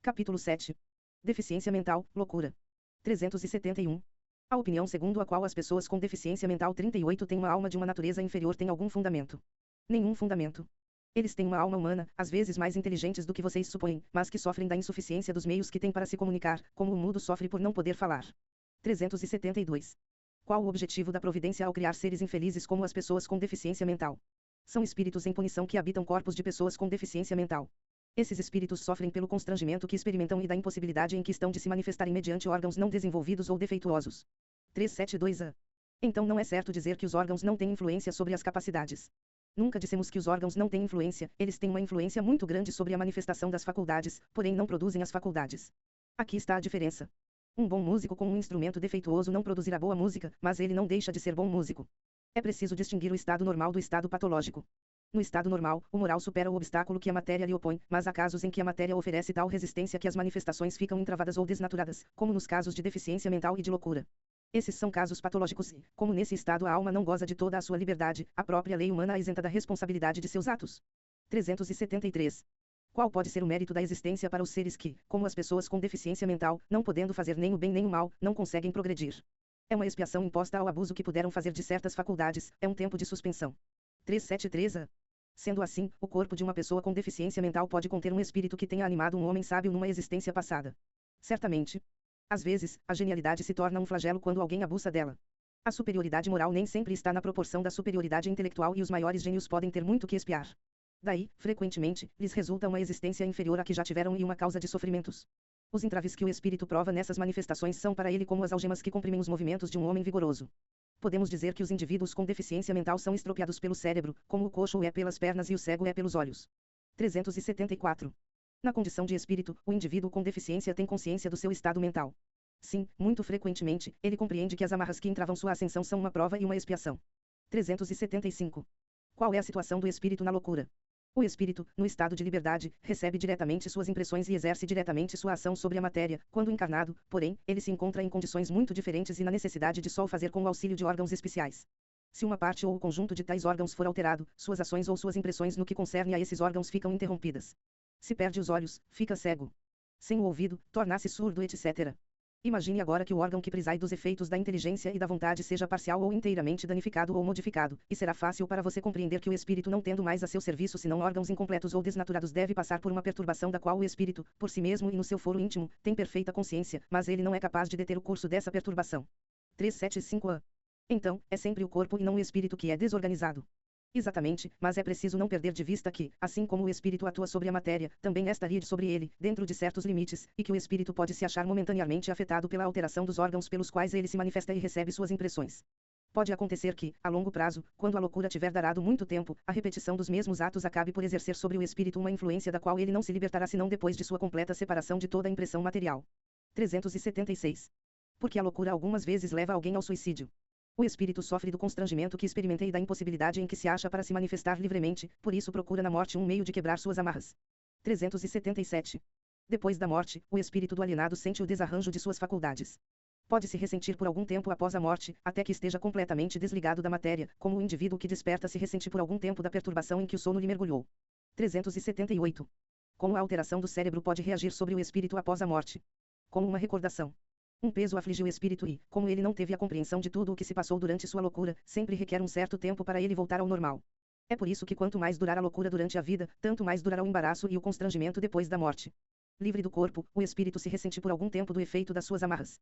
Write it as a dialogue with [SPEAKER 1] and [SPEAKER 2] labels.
[SPEAKER 1] Capítulo 7. Deficiência mental, loucura. 371. A opinião segundo a qual as pessoas com deficiência mental 38 têm uma alma de uma natureza inferior tem algum fundamento? Nenhum fundamento. Eles têm uma alma humana, às vezes mais inteligentes do que vocês supõem, mas que sofrem da insuficiência dos meios que têm para se comunicar, como o mudo sofre por não poder falar. 372. Qual o objetivo da providência ao criar seres infelizes como as pessoas com deficiência mental? São espíritos em punição que habitam corpos de pessoas com deficiência mental. Esses espíritos sofrem pelo constrangimento que experimentam e da impossibilidade em que estão de se manifestarem mediante órgãos não desenvolvidos ou defeituosos. 372a. Então não é certo dizer que os órgãos não têm influência sobre as capacidades. Nunca dissemos que os órgãos não têm influência, eles têm uma influência muito grande sobre a manifestação das faculdades, porém não produzem as faculdades. Aqui está a diferença. Um bom músico com um instrumento defeituoso não produzirá boa música, mas ele não deixa de ser bom músico. É preciso distinguir o estado normal do estado patológico. No estado normal, o moral supera o obstáculo que a matéria lhe opõe, mas há casos em que a matéria oferece tal resistência que as manifestações ficam entravadas ou desnaturadas, como nos casos de deficiência mental e de loucura. Esses são casos patológicos e, como nesse estado a alma não goza de toda a sua liberdade, a própria lei humana a isenta da responsabilidade de seus atos. 373. Qual pode ser o mérito da existência para os seres que, como as pessoas com deficiência mental, não podendo fazer nem o bem nem o mal, não conseguem progredir? É uma expiação imposta ao abuso que puderam fazer de certas faculdades, é um tempo de suspensão. 373a. Sendo assim, o corpo de uma pessoa com deficiência mental pode conter um espírito que tenha animado um homem sábio numa existência passada. Certamente. Às vezes, a genialidade se torna um flagelo quando alguém abusa dela. A superioridade moral nem sempre está na proporção da superioridade intelectual e os maiores gênios podem ter muito que expiar. Daí, frequentemente, lhes resulta uma existência inferior à que já tiveram e uma causa de sofrimentos. Os entraves que o espírito prova nessas manifestações são para ele como as algemas que comprimem os movimentos de um homem vigoroso. Podemos dizer que os indivíduos com deficiência mental são estropiados pelo cérebro, como o coxo é pelas pernas e o cego é pelos olhos. 374. Na condição de espírito, o indivíduo com deficiência tem consciência do seu estado mental. Sim, muito frequentemente, ele compreende que as amarras que entravam sua ascensão são uma prova e uma expiação. 375. Qual é a situação do espírito na loucura? O espírito, no estado de liberdade, recebe diretamente suas impressões e exerce diretamente sua ação sobre a matéria. Quando encarnado, porém, ele se encontra em condições muito diferentes e na necessidade de só o fazer com o auxílio de órgãos especiais. Se uma parte ou o conjunto de tais órgãos for alterado, suas ações ou suas impressões no que concerne a esses órgãos ficam interrompidas. Se perde os olhos, fica cego. Sem o ouvido, torna-se surdo, etc. Imagine agora que o órgão que preside dos efeitos da inteligência e da vontade seja parcial ou inteiramente danificado ou modificado, e será fácil para você compreender que o espírito, não tendo mais a seu serviço senão órgãos incompletos ou desnaturados, deve passar por uma perturbação da qual o espírito, por si mesmo e no seu foro íntimo, tem perfeita consciência, mas ele não é capaz de deter o curso dessa perturbação. 375a. Então, é sempre o corpo e não o espírito que é desorganizado. Exatamente, mas é preciso não perder de vista que, assim como o espírito atua sobre a matéria, também esta ride sobre ele, dentro de certos limites, e que o espírito pode se achar momentaneamente afetado pela alteração dos órgãos pelos quais ele se manifesta e recebe suas impressões. Pode acontecer que, a longo prazo, quando a loucura tiver durado muito tempo, a repetição dos mesmos atos acabe por exercer sobre o espírito uma influência da qual ele não se libertará senão depois de sua completa separação de toda a impressão material. 376. Porque a loucura algumas vezes leva alguém ao suicídio. O espírito sofre do constrangimento que experimenta e da impossibilidade em que se acha para se manifestar livremente, por isso procura na morte um meio de quebrar suas amarras. 377. Depois da morte, o espírito do alienado sente o desarranjo de suas faculdades. Pode-se ressentir por algum tempo após a morte, até que esteja completamente desligado da matéria, como o indivíduo que desperta se ressente por algum tempo da perturbação em que o sono lhe mergulhou. 378. Como a alteração do cérebro pode reagir sobre o espírito após a morte? Como uma recordação. Um peso aflige o espírito e, como ele não teve a compreensão de tudo o que se passou durante sua loucura, sempre requer um certo tempo para ele voltar ao normal. É por isso que quanto mais durar a loucura durante a vida, tanto mais durará o embaraço e o constrangimento depois da morte. Livre do corpo, o espírito se ressente por algum tempo do efeito das suas amarras.